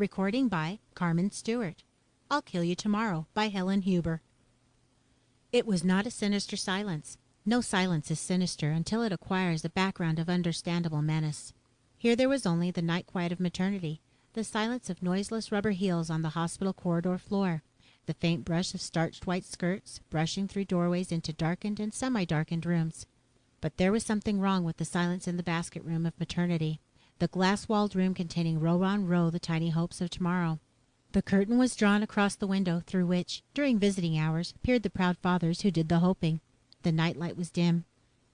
Recording by Carmen Stewart. I'll Kill You Tomorrow by Helen Huber. It was not a sinister silence. No silence is sinister until it acquires a background of understandable menace. Here there was only the night quiet of maternity, the silence of noiseless rubber heels on the hospital corridor floor, the faint brush of starched white skirts brushing through doorways into darkened and semi-darkened rooms. But there was something wrong with the silence in the basket room of maternity, the glass-walled room containing row on row the tiny hopes of tomorrow. The curtain was drawn across the window through which, during visiting hours, peered the proud fathers who did the hoping. The night light was dim.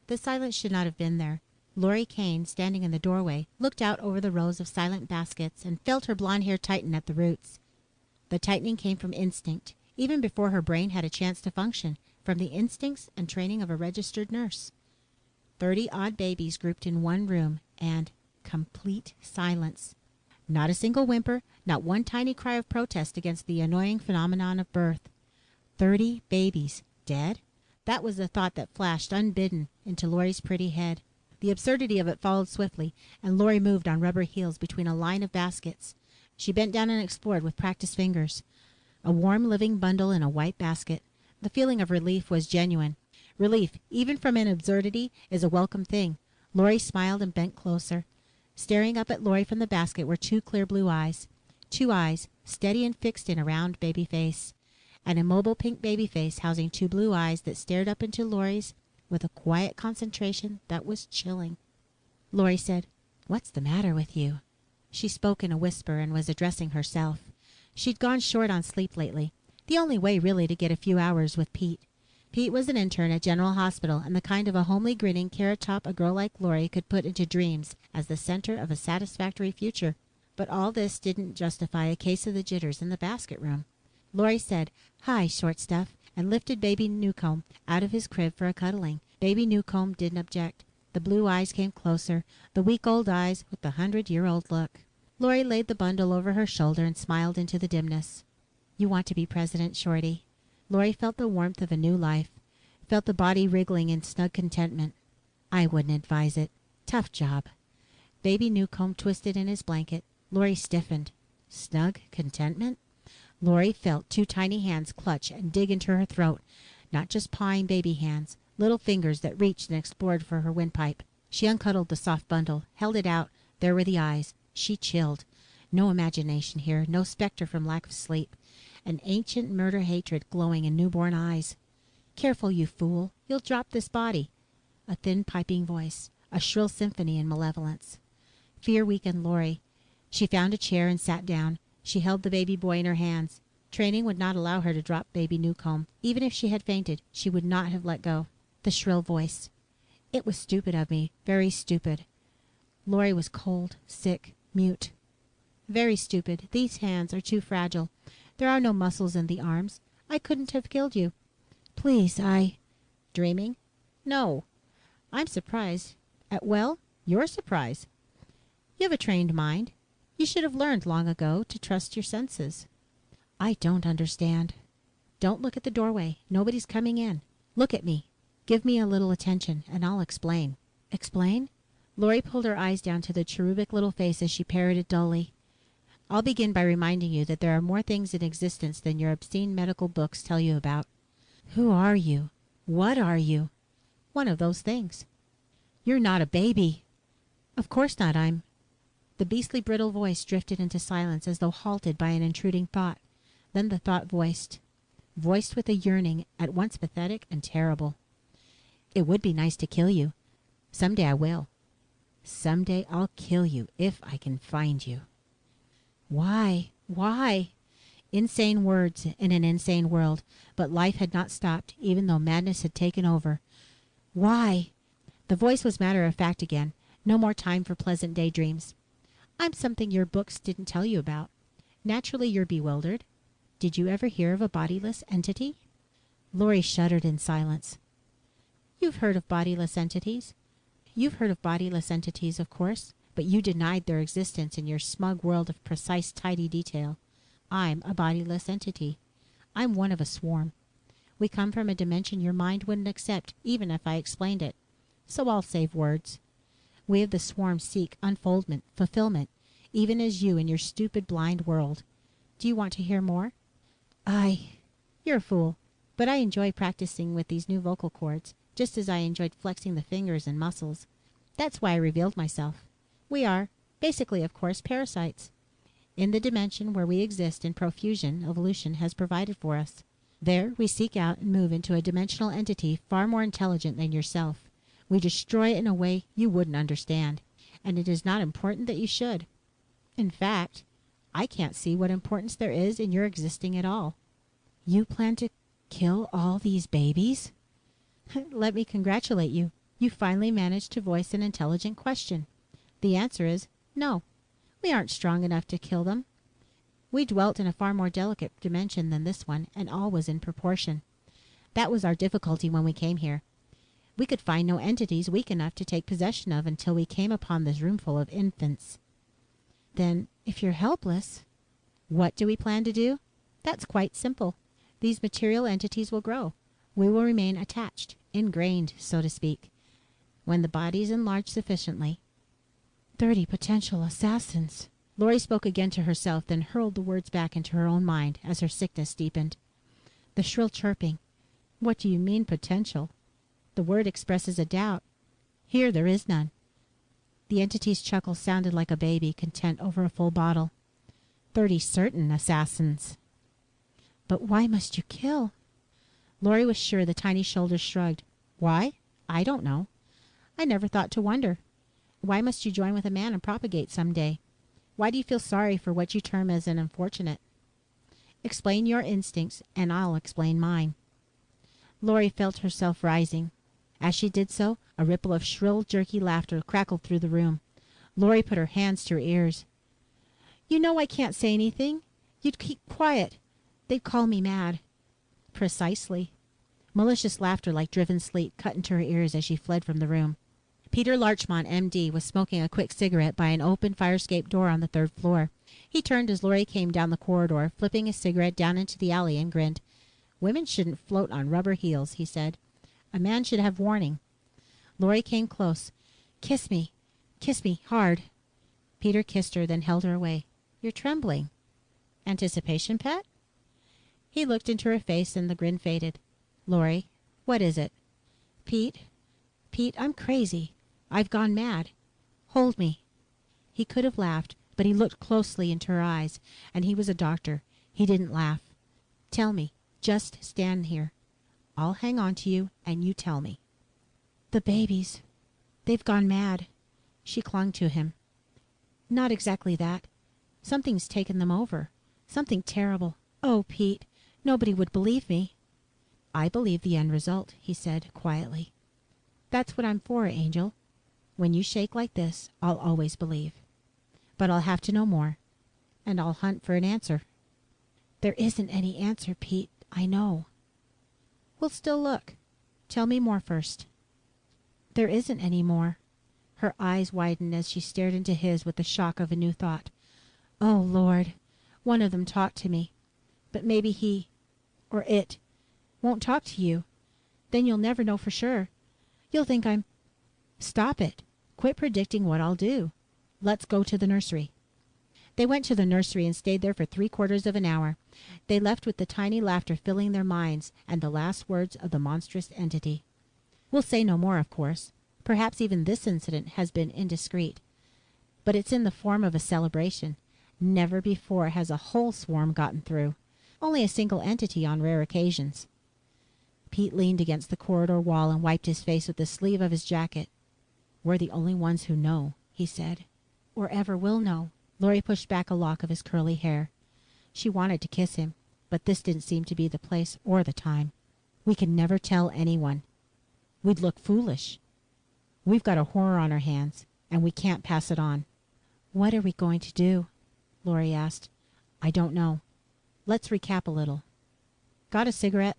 The silence should not have been there. Laurie Kane, standing in the doorway, looked out over the rows of silent baskets and felt her blonde hair tighten at the roots. The tightening came from instinct, even before her brain had a chance to function, from the instincts and training of a registered nurse. 30 odd babies grouped in one room, and complete silence. Not a single whimper, not one tiny cry of protest against the annoying phenomenon of birth. 30 babies dead? That was the thought that flashed unbidden into Laurie's pretty head. The absurdity of it followed swiftly, and Laurie moved on rubber heels between a line of baskets. She bent down and explored with practiced fingers. A warm living bundle in a white basket. The feeling of relief was genuine. Relief, even from an absurdity, is a welcome thing. Laurie smiled and bent closer. Staring up at Laurie from the basket were 2 clear blue eyes. 2 eyes, steady and fixed in a round baby face. An immobile pink baby face housing 2 blue eyes that stared up into Laurie's with a quiet concentration that was chilling. Laurie said, "What's the matter with you?" She spoke in a whisper and was addressing herself. She'd gone short on sleep lately. The only way really to get a few hours with Pete. Pete was an intern at General Hospital and the kind of a homely grinning carrot top a girl like Laurie could put into dreams as the center of a satisfactory future. But all this didn't justify a case of the jitters in the basket room. Laurie said, "Hi, short stuff," and lifted baby Newcomb out of his crib for a cuddling. Baby Newcomb didn't object. The blue eyes came closer, the week old eyes with the 100-year-old look. Laurie laid the bundle over her shoulder and smiled into the dimness. "You want to be president, Shorty." Laurie felt the warmth of a new life, felt the body wriggling in snug contentment. "I wouldn't advise it. Tough job." Baby Newcomb twisted in his blanket. Laurie stiffened. Snug contentment? Laurie felt 2 tiny hands clutch and dig into her throat. Not just pawing baby hands, little fingers that reached and explored for her windpipe. She uncuddled the soft bundle, held it out. There were the eyes. She chilled. No imagination here, no specter from lack of sleep. An ancient murder hatred glowing in newborn eyes. "Careful, you fool. You'll drop this body." A thin piping voice. A shrill symphony in malevolence. Fear weakened Laurie. She found a chair and sat down. She held the baby boy in her hands. Training would not allow her to drop baby Newcomb. Even if she had fainted, she would not have let go. The shrill voice. "It was stupid of me. Very stupid." Laurie was cold, sick, mute. "Very stupid. These hands are too fragile. There are no muscles in the arms. I couldn't have killed you. Please, Dreaming? No. I'm surprised. Well, you're surprised. You have a trained mind. You should have learned long ago to trust your senses." "I don't understand." "Don't look at the doorway. Nobody's coming in. Look at me. Give me a little attention, and I'll explain." "Explain?" Laurie pulled her eyes down to the cherubic little face as she parroted dully. "I'll begin by reminding you that there are more things in existence than your obscene medical books tell you about." "Who are you? What are you?" "One of those things." "You're not a baby." "Of course not. I'm—" The beastly brittle voice drifted into silence as though halted by an intruding thought. Then the thought voiced with a yearning at once pathetic and terrible. "It would be nice to kill you. Someday I will. Someday I'll kill you if I can find you." Why? Why? Insane words in an insane world, but life had not stopped, even though madness had taken over. Why? The voice was matter of fact again. No more time for pleasant daydreams. "I'm something your books didn't tell you about. Naturally, you're bewildered. Did you ever hear of a bodiless entity?" Laurie shuddered in silence. "You've heard of bodiless entities. You've heard of bodiless entities, of course, but you denied their existence in your smug world of precise, tidy detail. I'm a bodiless entity. I'm one of a swarm. We come from a dimension your mind wouldn't accept, even if I explained it. So I'll save words. We of the swarm seek unfoldment, fulfillment, even as you in your stupid blind world. Do you want to hear more? You're a fool, but I enjoy practicing with these new vocal cords, just as I enjoyed flexing the fingers and muscles. That's why I revealed myself. We are, basically, of course, parasites. In the dimension where we exist in profusion, evolution has provided for us. There, we seek out and move into a dimensional entity far more intelligent than yourself. We destroy it in a way you wouldn't understand, and it is not important that you should. In fact, I can't see what importance there is in your existing at all. You plan to kill all these babies? Let me congratulate you. You finally managed to voice an intelligent question. The answer is no. We aren't strong enough to kill them. We dwelt in a far more delicate dimension than this one, and all was in proportion. That was our difficulty when we came here. We could find no entities weak enough to take possession of until we came upon this roomful of infants. Then, if you're helpless, what do we plan to do? That's quite simple. These material entities will grow. We will remain attached, ingrained, so to speak. When the body's enlarged sufficiently. 30 potential assassins. Lori spoke again to herself, then hurled the words back into her own mind as her sickness deepened. The shrill chirping. What do you mean, potential? The word expresses a doubt. Here there is none. The entity's chuckle sounded like a baby content over a full bottle. 30 certain assassins. But why must you kill? Lori was sure the tiny shoulders shrugged. Why? I don't know. I never thought to wonder. Why must you join with a man and propagate some day? Why do you feel sorry for what you term as an unfortunate? Explain your instincts, and I'll explain mine. Lori felt herself rising. As she did so, a ripple of shrill, jerky laughter crackled through the room. Lori put her hands to her ears. You know I can't say anything. You'd keep quiet. They'd call me mad. Precisely. Malicious laughter like driven sleet cut into her ears as she fled from the room. Peter Larchmont, M.D., was smoking a quick cigarette by an open fire-escape door on the 3rd floor. He turned as Lori came down the corridor, flipping his cigarette down into the alley, and grinned. Women shouldn't float on rubber heels, he said. A man should have warning. Lori came close. Kiss me. Kiss me, hard. Peter kissed her, then held her away. You're trembling. Anticipation, pet? He looked into her face, and the grin faded. Lori, what is it? Pete, I'm crazy. I've gone mad. Hold me. He could have laughed, but he looked closely into her eyes, and he was a doctor. He didn't laugh. Tell me. Just stand here. I'll hang on to you, and you tell me. The babies. They've gone mad. She clung to him. Not exactly that. Something's taken them over. Something terrible. Oh, Pete, nobody would believe me. I believe the end result, he said quietly. That's what I'm for, Angel. When you shake like this, I'll always believe. But I'll have to know more, and I'll hunt for an answer. There isn't any answer, Pete. I know. We'll still look. Tell me more first. There isn't any more. Her eyes widened as she stared into his with the shock of a new thought. Oh, Lord, one of them talked to me. But maybe he, or it, won't talk to you. Then you'll never know for sure. You'll think I'm... Stop it. Quit predicting what I'll do. Let's go to the nursery. They went to the nursery and stayed there for 3/4 of an hour. They left with the tiny laughter filling their minds and the last words of the monstrous entity. We'll say no more, of course. Perhaps even this incident has been indiscreet. But it's in the form of a celebration. Never before has a whole swarm gotten through. Only a single entity on rare occasions. Pete leaned against the corridor wall and wiped his face with the sleeve of his jacket. We're the only ones who know, he said. Or ever will know. Lori pushed back a lock of his curly hair. She wanted to kiss him, but this didn't seem to be the place or the time. We can never tell anyone. We'd look foolish. We've got a horror on our hands, and we can't pass it on. What are we going to do? Lori asked. I don't know. Let's recap a little. Got a cigarette?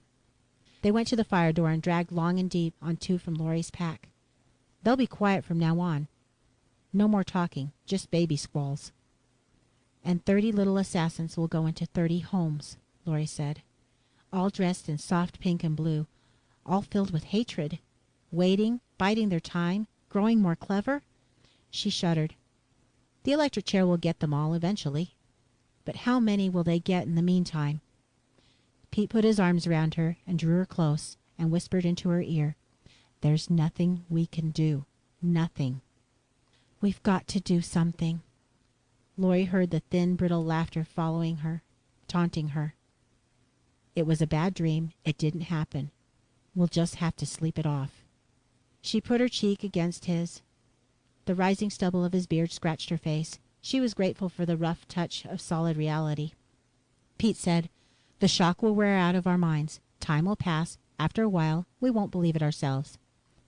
They went to the fire door and dragged long and deep on 2 from Lori's pack. They'll be quiet from now on. No more talking, just baby squalls. And 30 little assassins will go into 30 homes, Lori said. All dressed in soft pink and blue, all filled with hatred, waiting, biding their time, growing more clever. She shuddered. The electric chair will get them all eventually. But how many will they get in the meantime? Pete put his arms around her and drew her close and whispered into her ear, "There's nothing we can do. Nothing." "We've got to do something." Lori heard the thin, brittle laughter following her, taunting her. "It was a bad dream. It didn't happen. We'll just have to sleep it off." She put her cheek against his. The rising stubble of his beard scratched her face. She was grateful for the rough touch of solid reality. Pete said, "The shock will wear out of our minds. Time will pass. After a while, we won't believe it ourselves."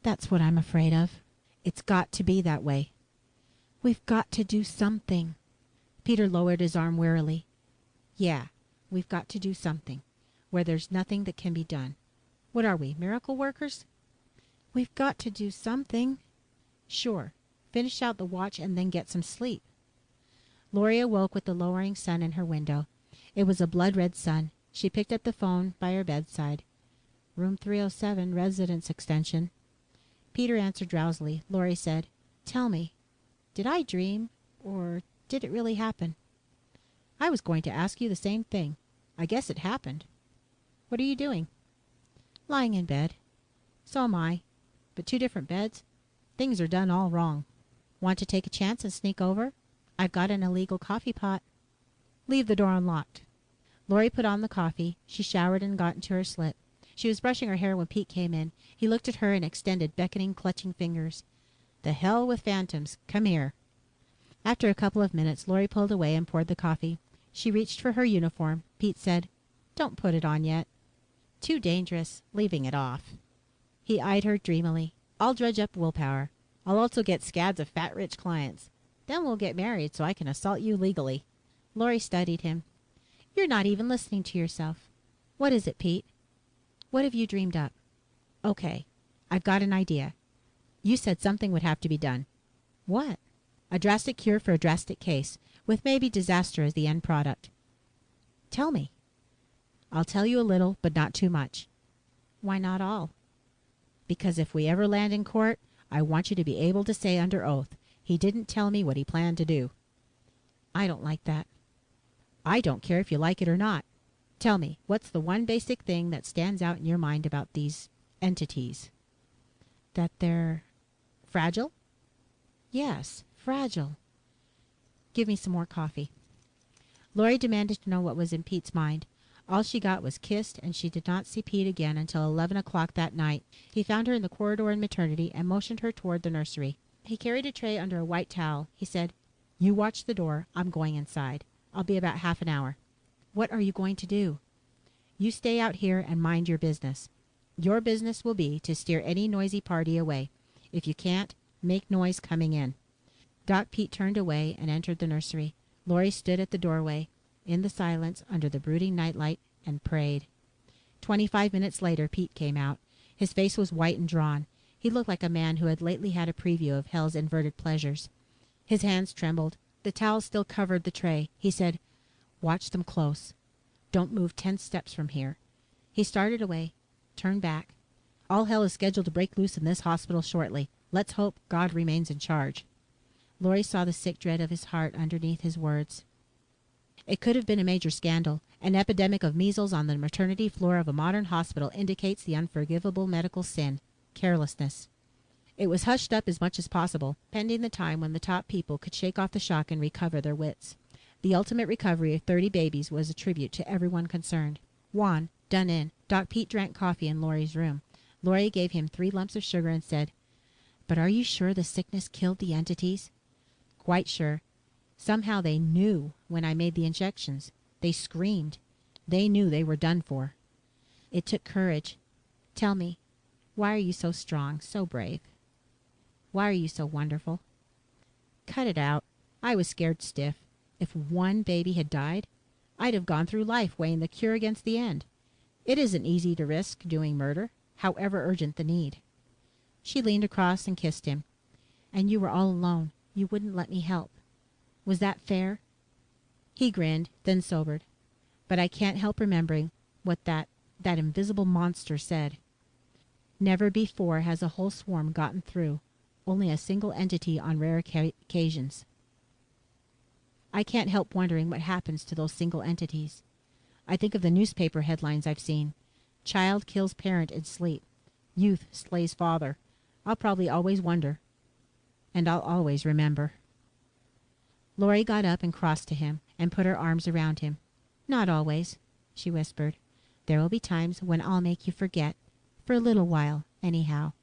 "That's what I'm afraid of." "It's got to be that way." "We've got to do something." Peter lowered his arm wearily. "Yeah, we've got to do something. Where there's nothing that can be done. What are we, miracle workers?" "We've got to do something." "Sure. Finish out the watch and then get some sleep." Lori awoke with the lowering sun in her window. It was a blood-red sun. She picked up the phone by her bedside. "Room 307, residence extension." Peter answered drowsily. Lori said, "Tell me, did I dream, or did it really happen?" "I was going to ask you the same thing. I guess it happened. What are you doing?" "Lying in bed." "So am I. But 2 different beds. Things are done all wrong." "Want to take a chance and sneak over? I've got an illegal coffee pot." "Leave the door unlocked." Lori put on the coffee. She showered and got into her slip. She was brushing her hair when Pete came in. He looked at her and extended beckoning, clutching fingers. "The hell with phantoms. Come here." After a couple of minutes, Lori pulled away and poured the coffee. She reached for her uniform. Pete said, "Don't put it on yet." "Too dangerous. Leaving it off." He eyed her dreamily. "I'll dredge up willpower. I'll also get scads of fat rich clients. Then we'll get married so I can assault you legally." Lori studied him. "You're not even listening to yourself. What is it, Pete? What have you dreamed up?" "Okay, I've got an idea. You said something would have to be done." "What?" "A drastic cure for a drastic case, with maybe disaster as the end product." "Tell me." "I'll tell you a little, but not too much." "Why not all?" "Because if we ever land in court, I want you to be able to say under oath, 'He didn't tell me what he planned to do.'" "I don't like that." "I don't care if you like it or not. Tell me, what's the one basic thing that stands out in your mind about these entities?" "That they're fragile?" "Yes, fragile." "Give me some more coffee." Lori demanded to know what was in Pete's mind. All she got was kissed, and she did not see Pete again until 11 o'clock that night. He found her in the corridor in maternity and motioned her toward the nursery. He carried a tray under a white towel. He said, "You watch the door. I'm going inside. I'll be about half an hour." "What are you going to do?" "You stay out here and mind your business. Your business will be to steer any noisy party away. If you can't, make noise coming in." Doc Pete turned away and entered the nursery. Lori stood at the doorway, in the silence, under the brooding nightlight, and prayed. 25 minutes later, Pete came out. His face was white and drawn. He looked like a man who had lately had a preview of hell's inverted pleasures. His hands trembled. The towel still covered the tray. He said, "Watch them close. Don't move 10 steps from here." He started away, turned back. "All hell is scheduled to break loose in this hospital shortly. Let's hope God remains in charge." Lori saw the sick dread of his heart underneath his words. It could have been a major scandal. An epidemic of measles on the maternity floor of a modern hospital indicates the unforgivable medical sin, carelessness. It was hushed up as much as possible, pending the time when the top people could shake off the shock and recover their wits. The ultimate recovery of 30 babies was a tribute to everyone concerned. Juan, done in, Doc Pete drank coffee in Lori's room. Lori gave him 3 lumps of sugar and said, "But are you sure the sickness killed the entities?" "Quite sure. Somehow they knew when I made the injections. They screamed. They knew they were done for." "It took courage. Tell me, why are you so strong, so brave? Why are you so wonderful?" "Cut it out. I was scared stiff. If 1 baby had died, I'd have gone through life weighing the cure against the end. It isn't easy to risk doing murder, however urgent the need." She leaned across and kissed him. "And you were all alone. You wouldn't let me help. Was that fair?" He grinned, then sobered. "But I can't help remembering what that invisible monster said. Never before has a whole swarm gotten through. Only a single entity on rare occasions." I can't help wondering what happens to those single entities. I think of the newspaper headlines I've seen. Child kills parent in sleep. Youth slays father. I'll probably always wonder. And I'll always remember. Lori got up and crossed to him and put her arms around him. Not always, she whispered. There will be times when I'll make you forget. For a little while, anyhow.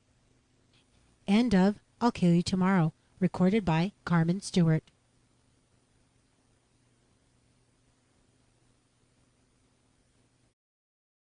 End of I'll Kill You Tomorrow, recorded by Carmen Stewart.